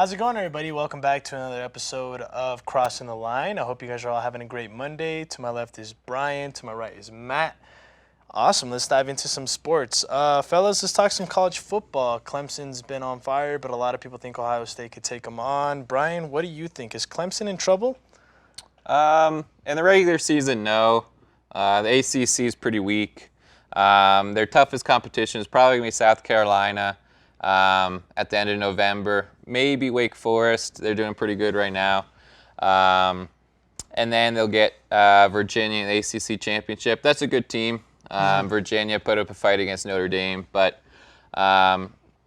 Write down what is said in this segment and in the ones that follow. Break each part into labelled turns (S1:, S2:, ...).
S1: How's it going, everybody? Welcome back to another episode of Crossing the Line. I hope you guys are all having a great Monday. To my left is Brian. To my right is Matt. Awesome. Let's dive into some sports. Fellas, let's talk some college football. Clemson's been on fire, but a lot of people think Ohio State could take them on. Brian, what do you think? Is Clemson in trouble?
S2: In the regular season, no. The ACC is pretty weak. Their toughest competition is probably going to be South Carolina at the end of November. Maybe Wake Forest. They're doing pretty good right now. And then they'll get Virginia in the ACC championship. That's a good team. Virginia put up a fight against Notre Dame. But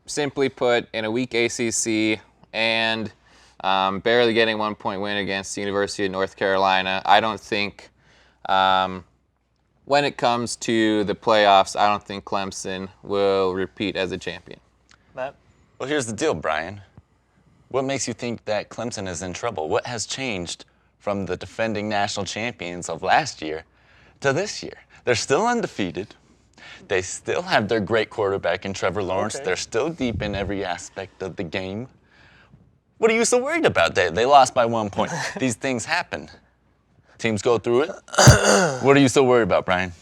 S2: simply put, in a weak ACC and barely getting 1-point win against the University of North Carolina, I don't think when it comes to the playoffs, I don't think Clemson will repeat as a champion.
S1: Matt?
S3: Well, here's the deal, Brian. What makes you think that Clemson is in trouble? What has changed from the defending national champions of last year to this year? They're still undefeated. They still have their great quarterback in Trevor Lawrence.
S1: Okay.
S3: They're still deep in every aspect of the game. What are you so worried about? They lost by 1 point. These things happen. Teams go through it. What are you so worried about, Brian?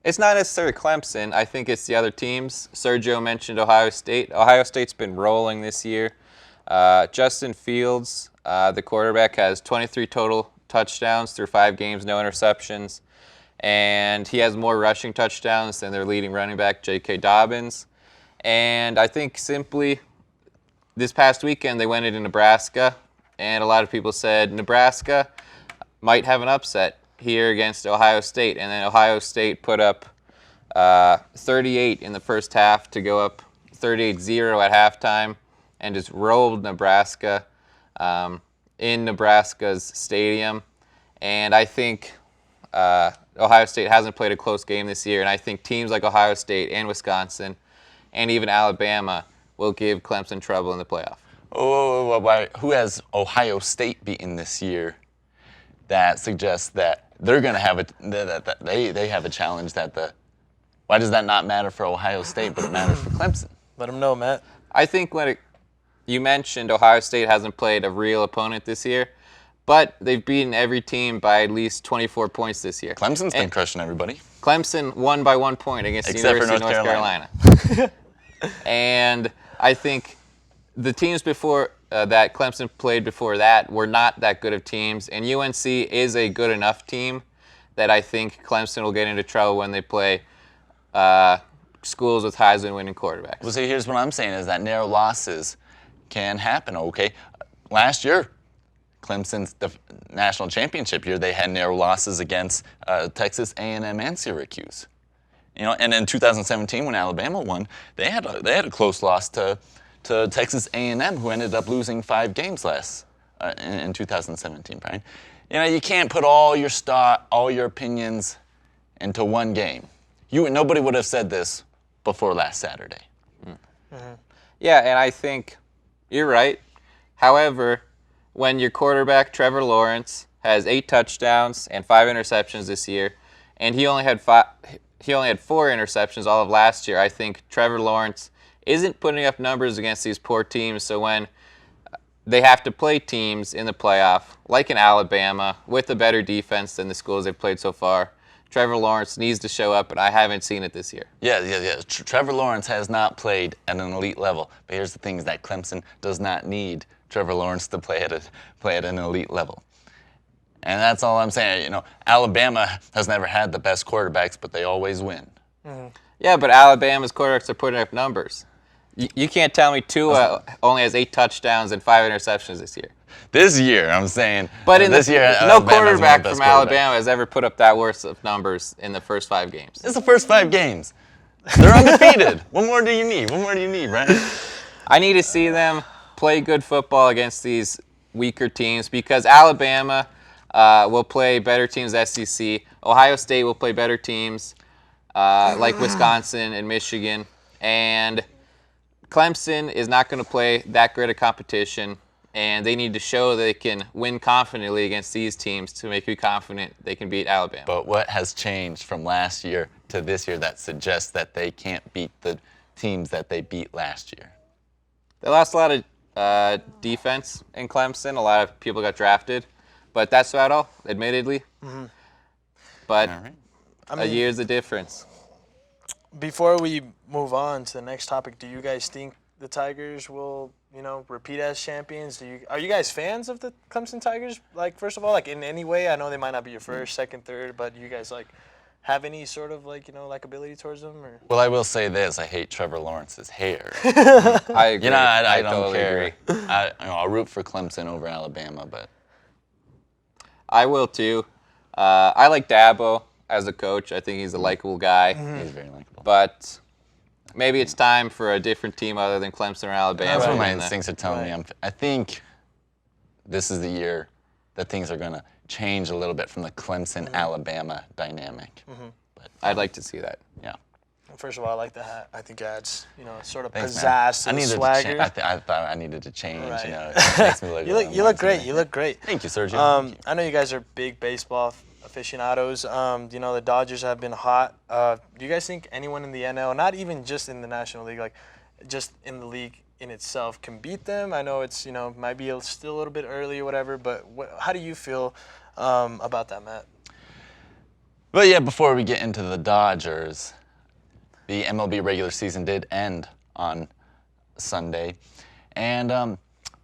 S2: It's not necessarily Clemson. I think it's the other teams. Sergio mentioned Ohio State. Ohio State's been rolling this year. Justin Fields, the quarterback, has 23 total touchdowns through 5 games, no interceptions. And he has more rushing touchdowns than their leading running back, J.K. Dobbins. And I think simply this past weekend they went into Nebraska, and a lot of people said Nebraska might have an upset here against Ohio State, and then Ohio State put up 38 in the first half to go up 38-0 at halftime and just rolled Nebraska in Nebraska's stadium. And I think Ohio State hasn't played a close game this year, and I think teams like Ohio State and Wisconsin and even Alabama will give Clemson trouble in the playoff.
S3: Who has Ohio State beaten this year that suggests that they're going to have they have a challenge why does that not matter for Ohio State, but it matters for Clemson?
S1: Let them know, Matt.
S2: I think you mentioned Ohio State hasn't played a real opponent this year, but they've beaten every team by at least 24 points this year.
S3: Clemson's been crushing everybody.
S2: Clemson won by 1 point against the
S3: Except for
S2: University of North
S3: North
S2: Carolina. And I think the teams before that Clemson played before that were not that good of teams, and UNC is a good enough team that I think Clemson will get into trouble when they play schools with Heisman-winning quarterbacks.
S3: Well, see, here's what I'm saying is that narrow losses can happen, okay? Last year, Clemson's national championship year, they had narrow losses against Texas A&M and Syracuse. You know, and in 2017 when Alabama won, they had a close loss to Texas A&M, who ended up losing 5 games in 2017, Brian. You know, you can't put all your opinions into one game. Nobody would have said this before last Saturday.
S2: Yeah, and I think you're right. However, when your quarterback, Trevor Lawrence, has 8 touchdowns and 5 interceptions this year, and he only had 4 interceptions all of last year, I think Trevor Lawrence isn't putting up numbers against these poor teams. So when they have to play teams in the playoff, like in Alabama, with a better defense than the schools they've played so far, Trevor Lawrence needs to show up, and I haven't seen it this year.
S3: Yeah. Trevor Lawrence has not played at an elite level. But here's the thing is that Clemson does not need Trevor Lawrence to play at an elite level. And that's all I'm saying. You know, Alabama has never had the best quarterbacks, but they always win.
S2: Yeah, but Alabama's quarterbacks are putting up numbers. You can't tell me Tua only has 8 touchdowns and 5 interceptions this year.
S3: This year, I'm saying.
S2: But
S3: this year,
S2: no
S3: Alabama's one of
S2: quarterback
S3: the best
S2: from Alabama has ever put up that worse of numbers in the first 5 games.
S3: It's the first 5 games. They're undefeated. What more do you need? What more do you need, right?
S2: I need to see them play good football against these weaker teams because Alabama will play better teams SEC. Ohio State will play better teams like Wisconsin and Michigan. And Clemson is not going to play that great a competition, and they need to show they can win confidently against these teams to make you confident they can beat Alabama.
S3: But what has changed from last year to this year that suggests that they can't beat the teams that they beat last year?
S2: They lost a lot of defense in Clemson. A lot of people got drafted, but that's about all, admittedly. But
S3: All right.
S2: a year's the difference.
S1: Before we move on to the next topic, do you guys think the Tigers will, repeat as champions? Are you guys fans of the Clemson Tigers? Like, first of all, like in any way, I know they might not be your first, second, third, but do you guys have any sort of likability towards them? Or
S3: Well, I will say this: I hate Trevor Lawrence's hair.
S2: I agree.
S3: I don't
S2: totally
S3: care.
S2: agree.
S3: I'll root for Clemson over Alabama, but
S2: I will too. I like Dabo as a coach. I think he's a likable guy.
S3: he's very likable.
S2: But maybe it's time for a different team other than Clemson or Alabama.
S3: That's what
S2: to
S3: my
S2: win the-
S3: instincts are telling me. I think this is the year that things are going to change a little bit from the Clemson-Alabama dynamic. But
S2: I'd like to see that.
S3: yeah.
S1: First of all, I like the hat. I think it adds, sort of
S3: Thanks, man.
S1: pizzazz to the swagger.
S3: I thought I needed to change.
S1: Right.
S3: It makes me look.
S1: You look great. You look great.
S3: Thank you, Sergio. Thank you.
S1: I know you guys are big baseball aficionados. The Dodgers have been hot. Do you guys think anyone in the NL, not even just in the National League, like just in the league in itself, can beat them? I know it's might be still a little bit early or whatever, but how do you feel about that, Matt?
S3: But yeah, before we get into the Dodgers, the MLB regular season did end on Sunday. And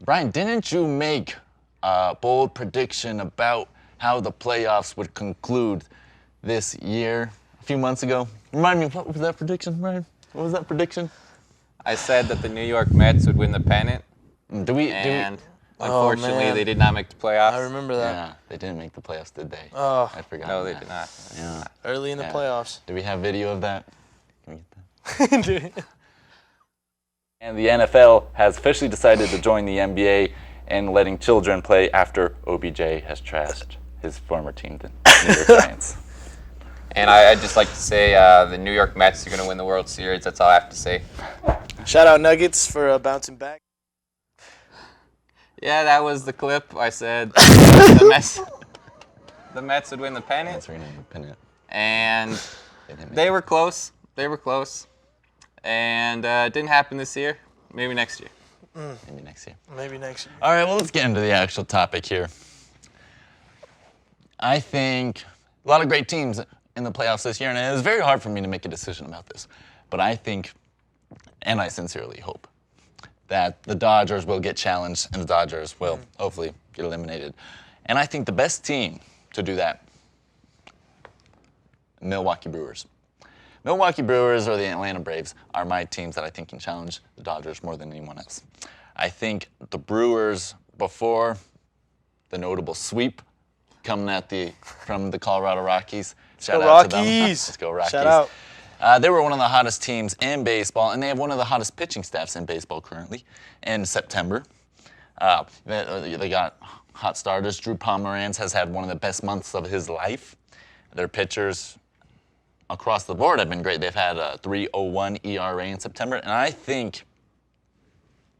S3: Brian, didn't you make a bold prediction about how the playoffs would conclude this year a few months ago? Remind me, what was that prediction, Brian? What was that prediction?
S2: I said that the New York Mets would win the pennant, and unfortunately
S1: man.
S2: they did not make the playoffs.
S1: I remember that.
S3: Yeah, they didn't make the playoffs, did they?
S1: Oh,
S3: I forgot.
S2: No, they
S3: that.
S2: did not.
S3: Yeah.
S1: early in the
S3: Yeah.
S1: playoffs.
S3: Do we have video of that? Can we get that?
S1: Dude.
S4: And the NFL has officially decided to join the NBA and letting children play after OBJ has trashed his former team, the New York Giants.
S2: And I'd just like to say the New York Mets are going to win the World Series. That's all I have to say.
S1: Shout out Nuggets for bouncing back.
S2: Yeah, that was the clip. I said the Mets would win the pennant,
S3: That's right, the pennant.
S2: and
S3: They didn't make
S2: they were close. They were close, and it didn't happen this year. Maybe next year.
S3: it. Maybe next year.
S1: Maybe next year.
S3: All right, well, let's get into the actual topic here. I think a lot of great teams in the playoffs this year, and it was very hard for me to make a decision about this. But I think, and I sincerely hope, that the Dodgers will get challenged and the Dodgers will hopefully get eliminated. And I think the best team to do that, Milwaukee Brewers. Milwaukee Brewers or the Atlanta Braves are my teams that I think can challenge the Dodgers more than anyone else. I think the Brewers, before the notable sweep coming from the Colorado Rockies. Shout out to them.
S1: Rockies.
S3: Let's go Rockies.
S1: Shout out.
S3: They were one of the hottest teams in baseball, and they have one of the hottest pitching staffs in baseball currently. In September, they got hot starters. Drew Pomeranz has had one of the best months of his life. Their pitchers across the board have been great. They've had a 3.01 ERA in September,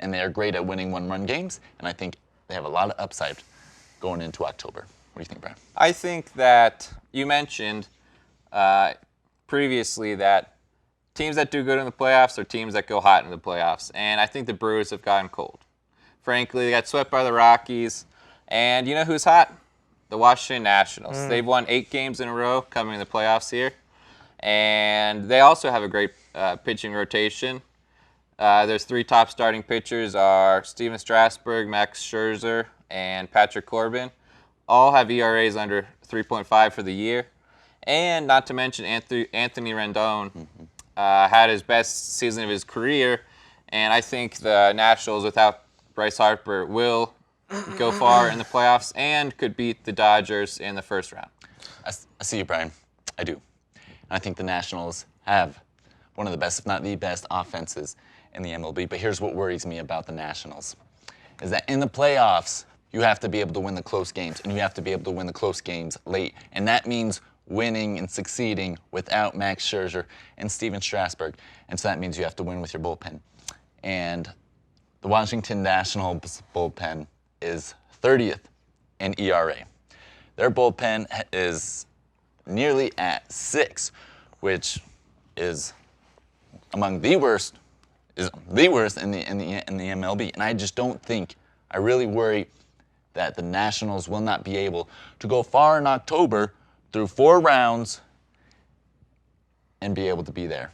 S3: and they are great at winning one-run games, and I think they have a lot of upside going into October. What do you think, Brian?
S2: I think that you mentioned previously that teams that do good in the playoffs are teams that go hot in the playoffs. And I think the Brewers have gotten cold. Frankly, they got swept by the Rockies. And you know who's hot? The Washington Nationals. They've won 8 games in a row coming in the playoffs here. And they also have a great pitching rotation. Their 3 top starting pitchers are Steven Strasburg, Max Scherzer, and Patrick Corbin. All have ERAs under 3.5 for the year. And not to mention Anthony Rendon had his best season of his career. And I think the Nationals, without Bryce Harper, will go far in the playoffs and could beat the Dodgers in the first round.
S3: I see you, Brian. I do. And I think the Nationals have one of the best, if not the best, offenses in the MLB. But here's what worries me about the Nationals, is that in the playoffs, you have to be able to win the close games, and you have to be able to win the close games late. And that means winning and succeeding without Max Scherzer and Steven Strasburg. And so that means you have to win with your bullpen. And the Washington Nationals bullpen is 30th in ERA. Their bullpen is nearly at 6, which is among the worst is the worst in the MLB, and I just don't think. I really worry that the Nationals will not be able to go far in October through 4 rounds and be able to be there.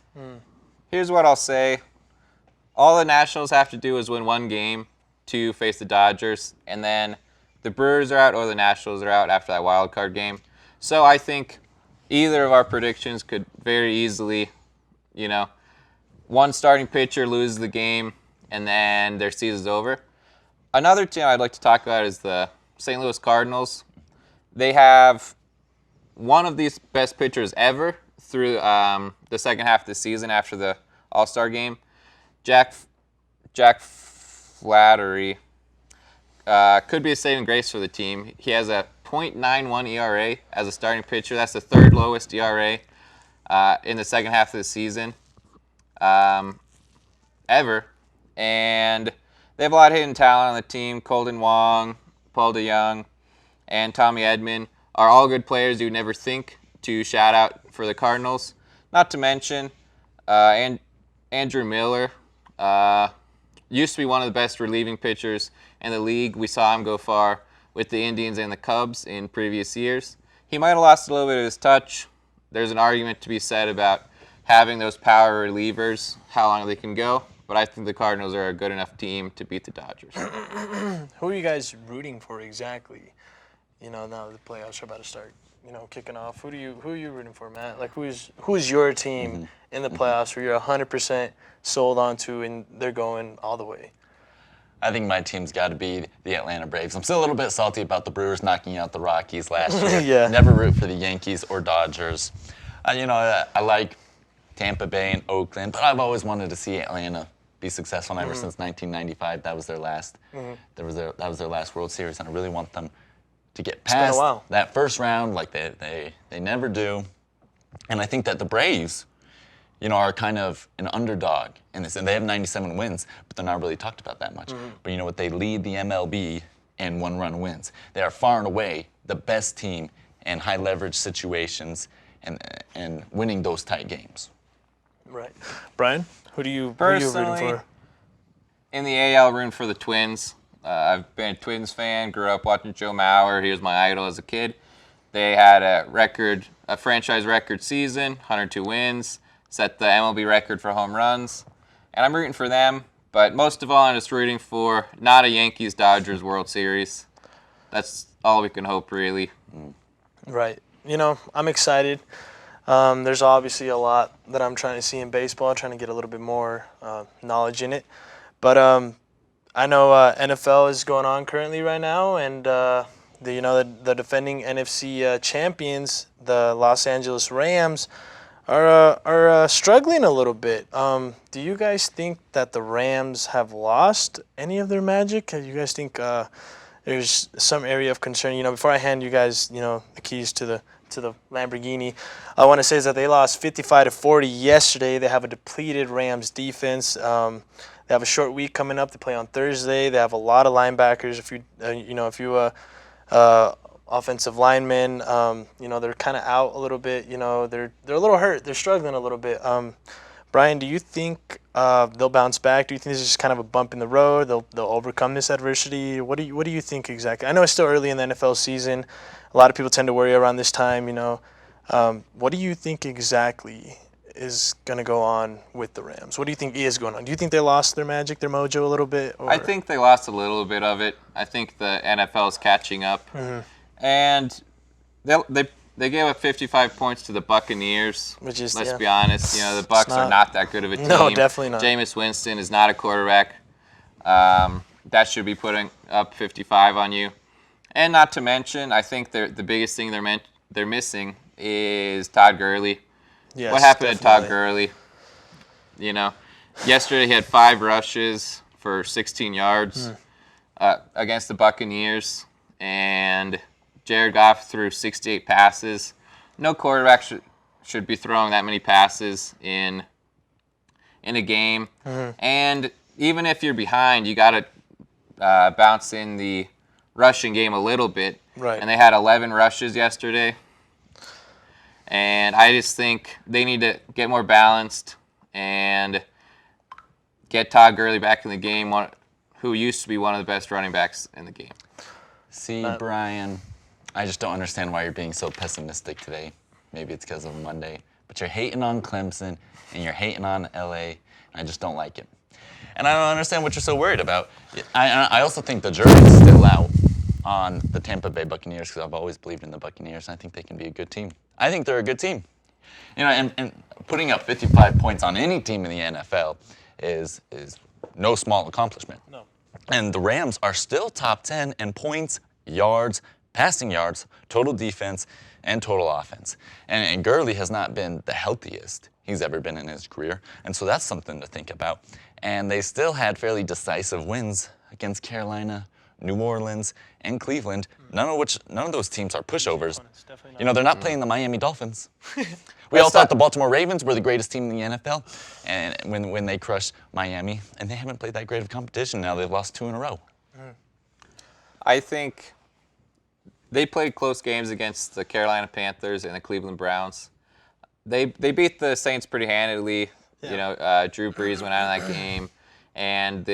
S2: Here's what I'll say. All the Nationals have to do is win 1 game to face the Dodgers, and then the Brewers are out or the Nationals are out after that wild card game. So I think either of our predictions could very easily, one starting pitcher loses the game and then their season's over. Another team I'd like to talk about is the St. Louis Cardinals. They have one of these best pitchers ever through the second half of the season after the All-Star game. Jack Flaherty could be a saving grace for the team. He has a .91 ERA as a starting pitcher. That's the 3rd lowest ERA in the second half of the season ever. And they have a lot of hidden talent on the team. Colton Wong, Paul DeYoung, and Tommy Edman are all good players you would never think to shout out for the Cardinals. Not to mention Andrew Miller. Used to be one of the best relieving pitchers in the league. We saw him go far with the Indians and the Cubs in previous years. He might have lost a little bit of his touch. There's an argument to be said about having those power relievers, how long they can go. But I think the Cardinals are a good enough team to beat the Dodgers.
S1: Who are you guys rooting for exactly? Now the playoffs are about to start, kicking off. Who are you rooting for, Matt? Like who's your team in the playoffs where you're 100% sold onto and they're going all the way?
S3: I think my team's got to be the Atlanta Braves. I'm still a little bit salty about the Brewers knocking out the Rockies last year.
S1: Yeah.
S3: Never root for the Yankees or Dodgers. I like Tampa Bay and Oakland, but I've always wanted to see Atlanta be successful. And ever since 1995, that was their last. That was their last World Series, and I really want them to get past that first round, like they never do. And I think that the Braves, are kind of an underdog in this, and they have 97 wins, but they're not really talked about that much. But you know what? They lead the MLB in 1-run wins. They are far and away the best team in high leverage situations and winning those tight games.
S1: Right, Brian, who are you
S2: Personally,
S1: rooting for?
S2: In the AL, rooting for the Twins. I've been a Twins fan. Grew up watching Joe Mauer. He was my idol as a kid. They had a franchise record season, 102 wins. Set the MLB record for home runs, and I'm rooting for them. But most of all, I'm just rooting for not a Yankees-Dodgers World Series. That's all we can hope, really.
S1: Right. I'm excited. There's obviously a lot that I'm trying to see in baseball, trying to get a little bit more knowledge in it. But I know NFL is going on currently right now, and the defending NFC champions, the Los Angeles Rams, are struggling a little bit. Do you guys think that the Rams have lost any of their magic? Do you guys think there's some area of concern? Before I hand you guys, the keys to the Lamborghini, I want to say is that they lost 55-40 yesterday. They have a depleted Rams defense. They have a short week coming up. They play on Thursday. They have a lot of linebackers. If you offensive linemen, they're kind of out a little bit. They're a little hurt. They're struggling a little bit. Brian, do you think they'll bounce back? Do you think this is just kind of a bump in the road? They'll overcome this adversity? What do you think exactly? I know it's still early in the NFL season. A lot of people tend to worry around this time. What do you think exactly is going to go on with the Rams? What do you think is going on? Do you think they lost their magic, their mojo a little bit? Or?
S2: I think they lost a little bit of it. I think the NFL is catching up. And they gave up 55 points to the Buccaneers.
S1: Which is,
S2: let's be honest, the Bucs are not that good of a team.
S1: No, definitely not.
S2: Jameis Winston is not a quarterback. That should be putting up 55 on you. And not to mention, I think the biggest thing they're missing is Todd Gurley.
S1: Yes,
S2: what happened
S1: definitely.
S2: to Todd Gurley? Yesterday he had 5 rushes for 16 yards against the Buccaneers, and Jared Goff threw 68 passes. No quarterback should be throwing that many passes in a game. And even if you're behind, you got to bounce in the rushing game a little bit.
S1: Right.
S2: And they had 11 rushes yesterday. And I just think they need to get more balanced and get Todd Gurley back in the game, who used to be one of the best running backs in the game.
S3: See, Brian, I just don't understand why you're being so pessimistic today. Maybe it's because of Monday. But you're hating on Clemson, and you're hating on LA, and I just don't like it. And I don't understand what you're so worried about. I also think the jury's still out on the Tampa Bay Buccaneers because I've always believed in the Buccaneers, and I think they can be a good team. I think they're a good team. And putting up 55 points on any team in the NFL is no small accomplishment.
S1: No.
S3: And the Rams are still top 10 in points, yards, passing yards, total defense, and total offense. And Gurley has not been the healthiest he's ever been in his career. And so that's something to think about. And they still had fairly decisive wins against Carolina, New Orleans, and Cleveland. None of those teams are pushovers. They're not playing the Miami Dolphins. We all thought the Baltimore Ravens were the greatest team in the NFL, and when they crushed Miami, and they haven't played that great of competition now. They've lost 2 in a row.
S2: I think they played close games against the Carolina Panthers and the Cleveland Browns. They beat the Saints pretty handily.
S1: Yeah.
S2: Drew Brees went out of that game, and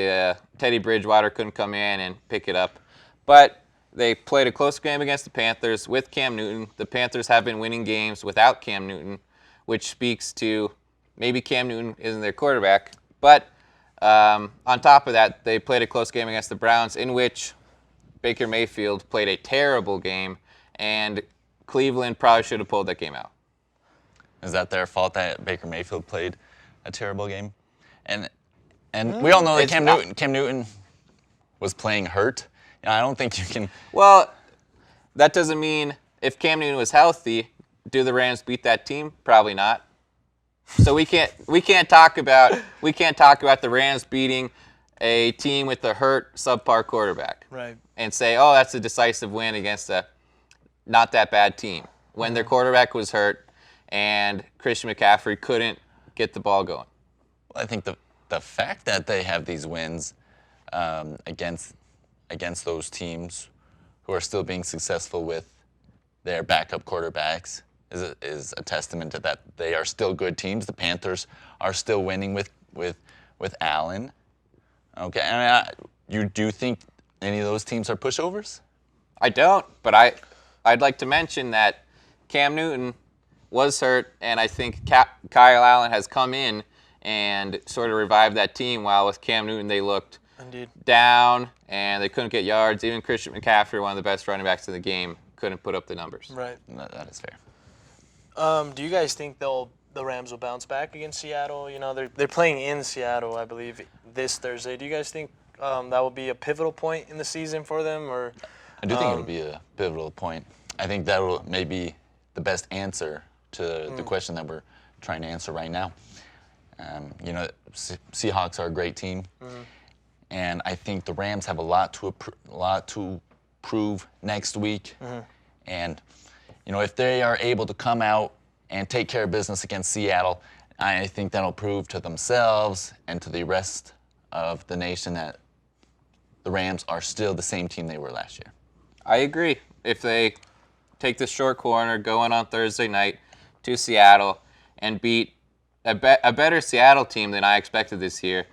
S2: Teddy Bridgewater couldn't come in and pick it up. But they played a close game against the Panthers with Cam Newton. The Panthers have been winning games without Cam Newton, which speaks to maybe Cam Newton isn't their quarterback. But on top of that, they played a close game against the Browns in which Baker Mayfield played a terrible game, and Cleveland probably should have pulled that game out.
S3: Is that their fault that Baker Mayfield played a terrible game? And we all know that Cam Newton was playing hurt. I don't think you can.
S2: Well, that doesn't mean if Cam Newton was healthy, do the Rams beat that team? Probably not. So we can't talk about the Rams beating a team with a hurt subpar quarterback.
S1: Right.
S2: And say, oh, that's a decisive win against a not that bad team when their quarterback was hurt and Christian McCaffrey couldn't get the ball going.
S3: Well, I think the fact that they have these wins against those teams who are still being successful with their backup quarterbacks is a testament to that they are still good teams. The Panthers are still winning with Allen. Okay, and you do think any of those teams are pushovers?
S2: I don't, but I'd like to mention that Cam Newton was hurt, and I think Kyle Allen has come in and sort of revived that team, while with Cam Newton they looked down and they couldn't get yards. Even Christian McCaffrey, one of the best running backs in the game, couldn't put up the numbers.
S1: Right.
S3: That is fair.
S1: Do you guys think the Rams will bounce back against Seattle? They're playing in Seattle, I believe, this Thursday. Do you guys think that will be a pivotal point in the season for them? Or
S3: I do think it'll be a pivotal point. I think that will maybe the best answer to the question that we're trying to answer right now. Seahawks are a great team, and I think the Rams have a lot to prove next week. And if they are able to come out and take care of business against Seattle, I think that'll prove to themselves and to the rest of the nation that the Rams are still the same team they were last year.
S2: I agree. If they take the short corner, go in on Thursday night to Seattle, and beat a better Seattle team than I expected this year,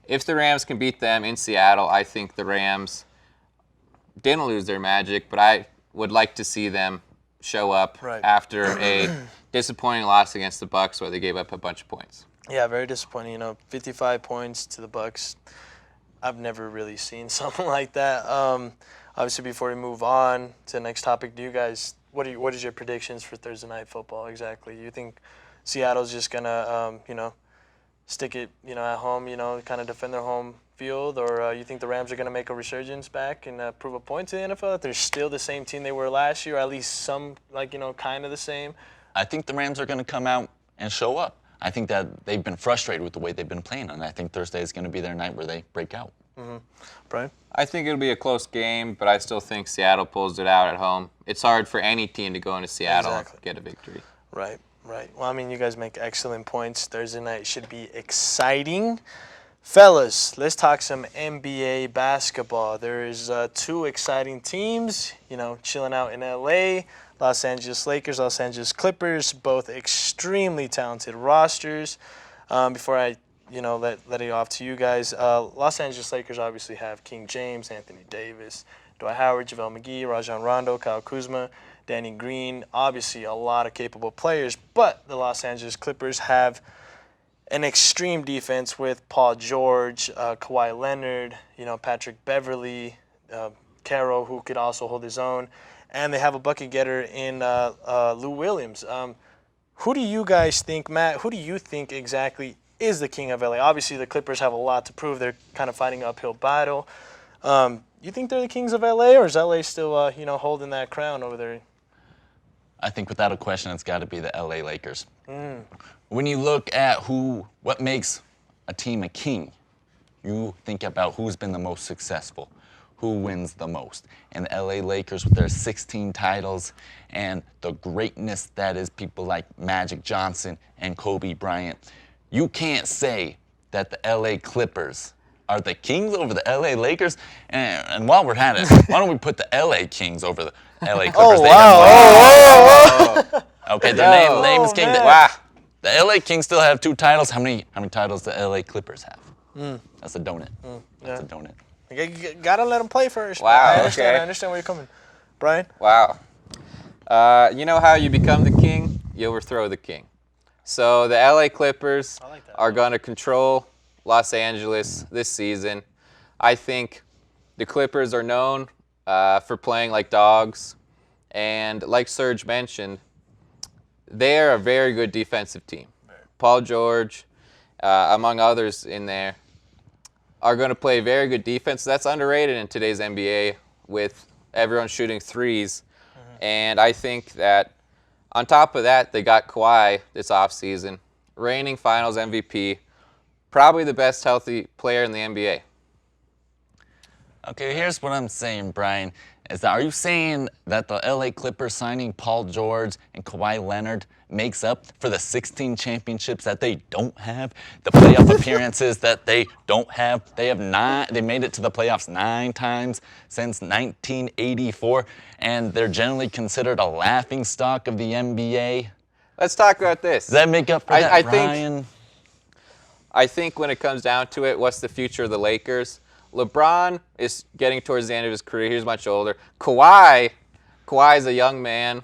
S2: if the Rams can beat them in Seattle, I think the Rams didn't lose their magic, but I would like to see them show up after a disappointing loss against the Bucs where they gave up a bunch of points.
S1: Yeah, very disappointing. 55 points to the Bucs. I've never really seen something like that. Obviously, before we move on to the next topic, what is your predictions for Thursday Night Football exactly? You think Seattle's just gonna stick it at home, kind of defend their home field, or you think the Rams are gonna make a resurgence back and prove a point to the NFL that they're still the same team they were last year, or at least some kind of the same?
S3: I think the Rams are going to come out and show up. I think that they've been frustrated with the way they've been playing, and I think Thursday is going to be their night where they break out.
S1: Brian?
S2: I think it'll be a close game, but I still think Seattle pulls it out at home. It's hard for any team to go into Seattle and get a victory.
S1: Right. Well, you guys make excellent points. Thursday night should be exciting. Fellas, let's talk some NBA basketball. There is 2 exciting teams, chilling out in LA. Los Angeles Lakers, Los Angeles Clippers, both extremely talented rosters. Before I let it off to you guys. Los Angeles Lakers obviously have King James, Anthony Davis, Dwight Howard, JaVale McGee, Rajon Rondo, Kyle Kuzma, Danny Green. Obviously, a lot of capable players, but the Los Angeles Clippers have an extreme defense with Paul George, Kawhi Leonard, Patrick Beverly, Caro, who could also hold his own, and they have a bucket getter in Lou Williams. Who do you guys think, Matt? Who do you think exactly is the king of LA? Obviously, the Clippers have a lot to prove. They're kind of fighting an uphill battle. You think they're the kings of LA, or is LA still, holding that crown over there?
S3: I think without a question, it's got to be the LA Lakers. When you look at what makes a team a king, you think about who's been the most successful, who wins the most. And the LA Lakers with their 16 titles and the greatness that is people like Magic Johnson and Kobe Bryant, you can't say that the LA Clippers are the kings over the LA Lakers. And while we're at it, why don't we put the LA Kings over the LA Clippers?
S1: Oh, wow.
S3: Okay, their name is King.
S1: Man.
S3: Wow. The LA Kings still have 2 titles. How many titles do LA Clippers have? That's a donut. That's a donut.
S1: You gotta let them play first.
S2: Wow,
S1: I understand,
S2: okay.
S1: I understand where you're coming. Brian?
S2: Wow. You know how you become the king? You overthrow the king. So the LA Clippers
S1: like that.
S2: are going to control Los Angeles this season. I think the Clippers are known for playing like dogs. And like Serge mentioned, they are a very good defensive team. Paul George, among others in there, are going to play very good defense. That's underrated in today's NBA with everyone shooting threes. And I think that on top of that, they got Kawhi this offseason, reigning finals MVP, probably the best healthy player in the NBA.
S3: Okay, here's what I'm saying, Brian. Are you saying that the LA Clippers signing Paul George and Kawhi Leonard makes up for the 16 championships that they don't have? The playoff appearances that they don't have? They made it to the playoffs 9 times since 1984, and they're generally considered a laughing stock of the NBA.
S2: Let's talk about this.
S3: Does that make up for that, Brian?
S2: I think when it comes down to it, what's the future of the Lakers? LeBron is getting towards the end of his career. He's much older. Kawhi is a young man.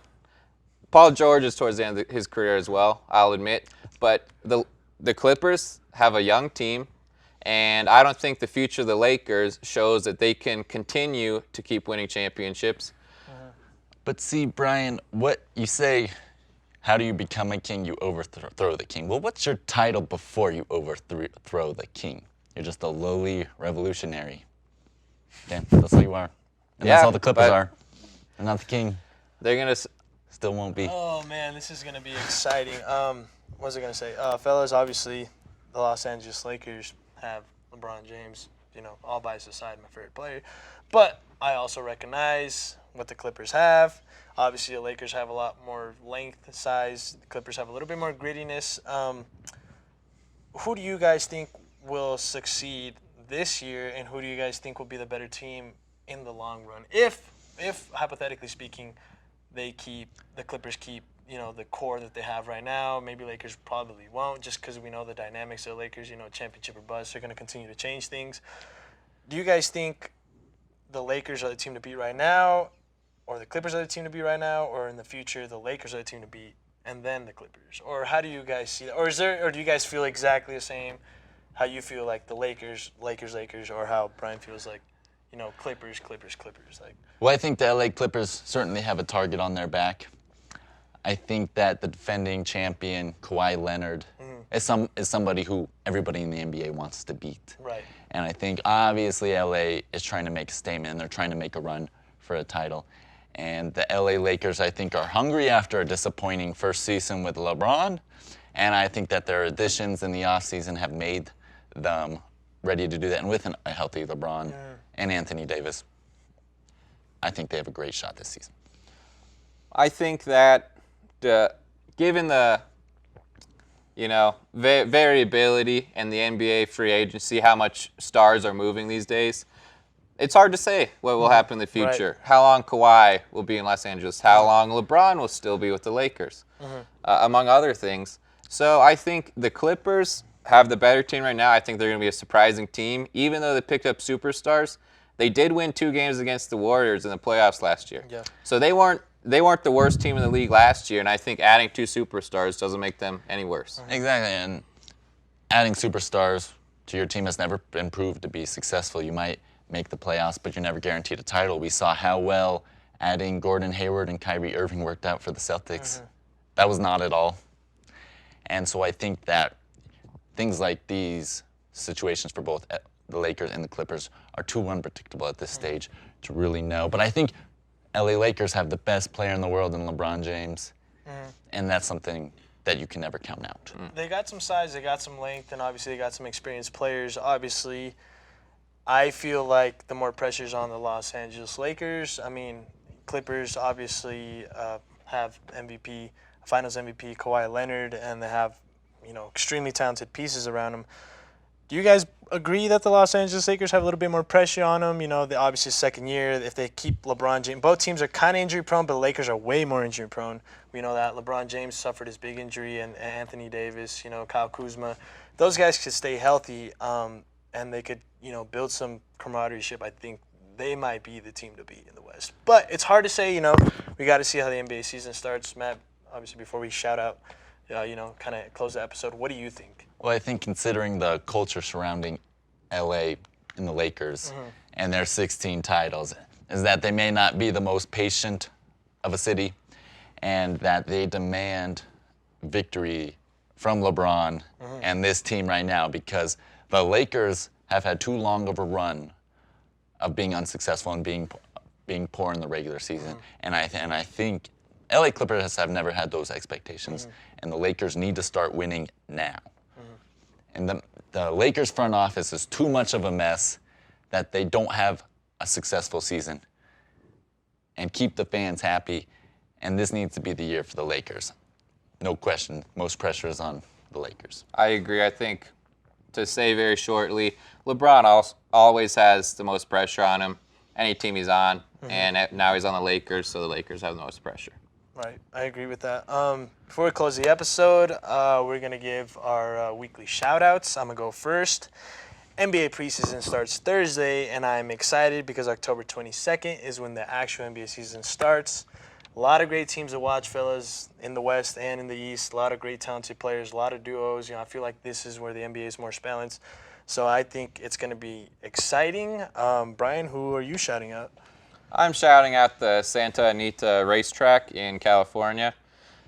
S2: Paul George is towards the end of his career as well, I'll admit. But the Clippers have a young team, and I don't think the future of the Lakers shows that they can continue to keep winning championships.
S3: But see, Brian, what you say, how do you become a king? You overthrow the king. Well, what's your title before you overthrow the king? You're just a lowly revolutionary. Damn, that's all you are. And that's all the Clippers are. They're not the king.
S2: They're going to...
S3: Still won't be.
S1: Oh, man, this is going to be exciting. What was I going to say? Fellas, obviously, the Los Angeles Lakers have LeBron James, all bias aside, my favorite player. But I also recognize what the Clippers have. Obviously, the Lakers have a lot more length, size. The Clippers have a little bit more grittiness. Who do you guys think will succeed this year, and who do you guys think will be the better team in the long run? If hypothetically speaking, the Clippers keep, the core that they have right now. Maybe Lakers probably won't, just because we know the dynamics of the Lakers, championship or bust. They're going to continue to change things. Do you guys think the Lakers are the team to beat right now, or the Clippers are the team to beat right now, or in the future the Lakers are the team to beat and then the Clippers? Or how do you guys see that? Or do you guys feel exactly the same? How you feel like the Lakers, or how Brian feels like, Clippers. Like,
S3: well, I think the LA Clippers certainly have a target on their back. I think that the defending champion Kawhi Leonard is somebody who everybody in the NBA wants to beat.
S1: Right.
S3: And I think obviously LA is trying to make a statement, and they're trying to make a run for a title. And the LA Lakers, I think, are hungry after a disappointing first season with LeBron. And I think that their additions in the offseason have made them ready to do that. And with a healthy LeBron and Anthony Davis, I think they have a great shot this season.
S2: I think that given the variability in the NBA free agency, how much stars are moving these days, it's hard to say what will happen in the future.
S1: Right.
S2: How long Kawhi will be in Los Angeles, how long LeBron will still be with the Lakers, among other things. So I think the Clippers have the better team right now. I think they're going to be a surprising team. Even though they picked up superstars, they did win 2 games against the Warriors in the playoffs last year.
S1: Yeah.
S2: So they weren't the worst team in the league last year, and I think adding 2 superstars doesn't make them any worse.
S3: Exactly, and adding superstars to your team has never been proved to be successful. You might make the playoffs, but you're never guaranteed a title. We saw how well adding Gordon Hayward and Kyrie Irving worked out for the Celtics. That was not at all. And so I think that things like these situations for both the Lakers and the Clippers are too unpredictable at this stage to really know. But I think LA Lakers have the best player in the world in LeBron James, and that's something that you can never count out.
S1: They got some size, they got some length, and obviously they got some experienced players. Obviously, I feel like the more pressure's on the Los Angeles Lakers. I mean, Clippers obviously have MVP, Finals MVP Kawhi Leonard, and they have, extremely talented pieces around them. Do you guys agree that the Los Angeles Lakers have a little bit more pressure on them? They obviously second year. If they keep LeBron James, both teams are kind of injury prone, but the Lakers are way more injury prone. We know that LeBron James suffered his big injury, and Anthony Davis, Kyle Kuzma, those guys could stay healthy, and they could, build some camaraderie. I think they might be the team to beat in the West. But it's hard to say. We got to see how the NBA season starts. Matt, obviously, before we shout out, kind of close the episode, what do you think?
S3: Well, I think considering the culture surrounding LA and the Lakers and their 16 titles, is that they may not be the most patient of a city, and that they demand victory from LeBron and this team right now, because the Lakers have had too long of a run of being unsuccessful and being poor in the regular season. And I think LA Clippers have never had those expectations, and the Lakers need to start winning now. And the Lakers front office is too much of a mess that they don't have a successful season and keep the fans happy. And this needs to be the year for the Lakers. No question, most pressure is on the Lakers.
S2: I agree. I think, to say very shortly, LeBron always has the most pressure on him, any team he's on, and now he's on the Lakers, so the Lakers have the most pressure.
S1: Right, I agree with that. Before we close the episode, we're going to give our weekly shout-outs. I'm going to go first. NBA preseason starts Thursday, and I'm excited because October 22nd is when the actual NBA season starts. A lot of great teams to watch, fellas, in the West and in the East. A lot of great talented players, a lot of duos. I feel like this is where the NBA is more balanced. So I think it's going to be exciting. Brian, who are you shouting out?
S2: I'm shouting out the Santa Anita racetrack in California.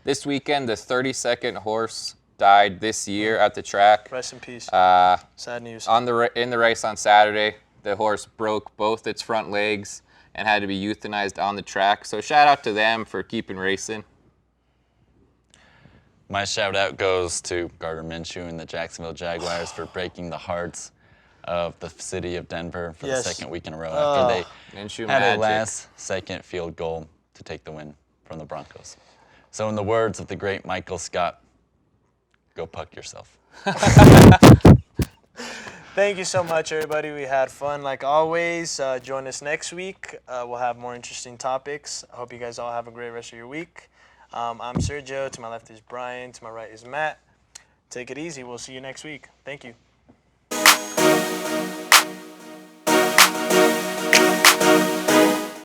S2: This weekend, the 32nd horse died this year at the track.
S1: Rest in peace. Sad news.
S2: In the race on Saturday, the horse broke both its front legs and had to be euthanized on the track. So shout out to them for keeping racing.
S3: My shout out goes to Gardner Minshew and the Jacksonville Jaguars for breaking the hearts of the city of Denver for the second week in a row after they
S2: Minshew
S3: had
S2: magic.
S3: a last-second field goal to take the win from the Broncos. So in the words of the great Michael Scott, go puck yourself.
S1: Thank you so much, everybody. We had fun like always. Join us next week. We'll have more interesting topics. I hope you guys all have a great rest of your week. I'm Sergio. To my left is Brian. To my right is Matt. Take it easy. We'll see you next week. Thank you.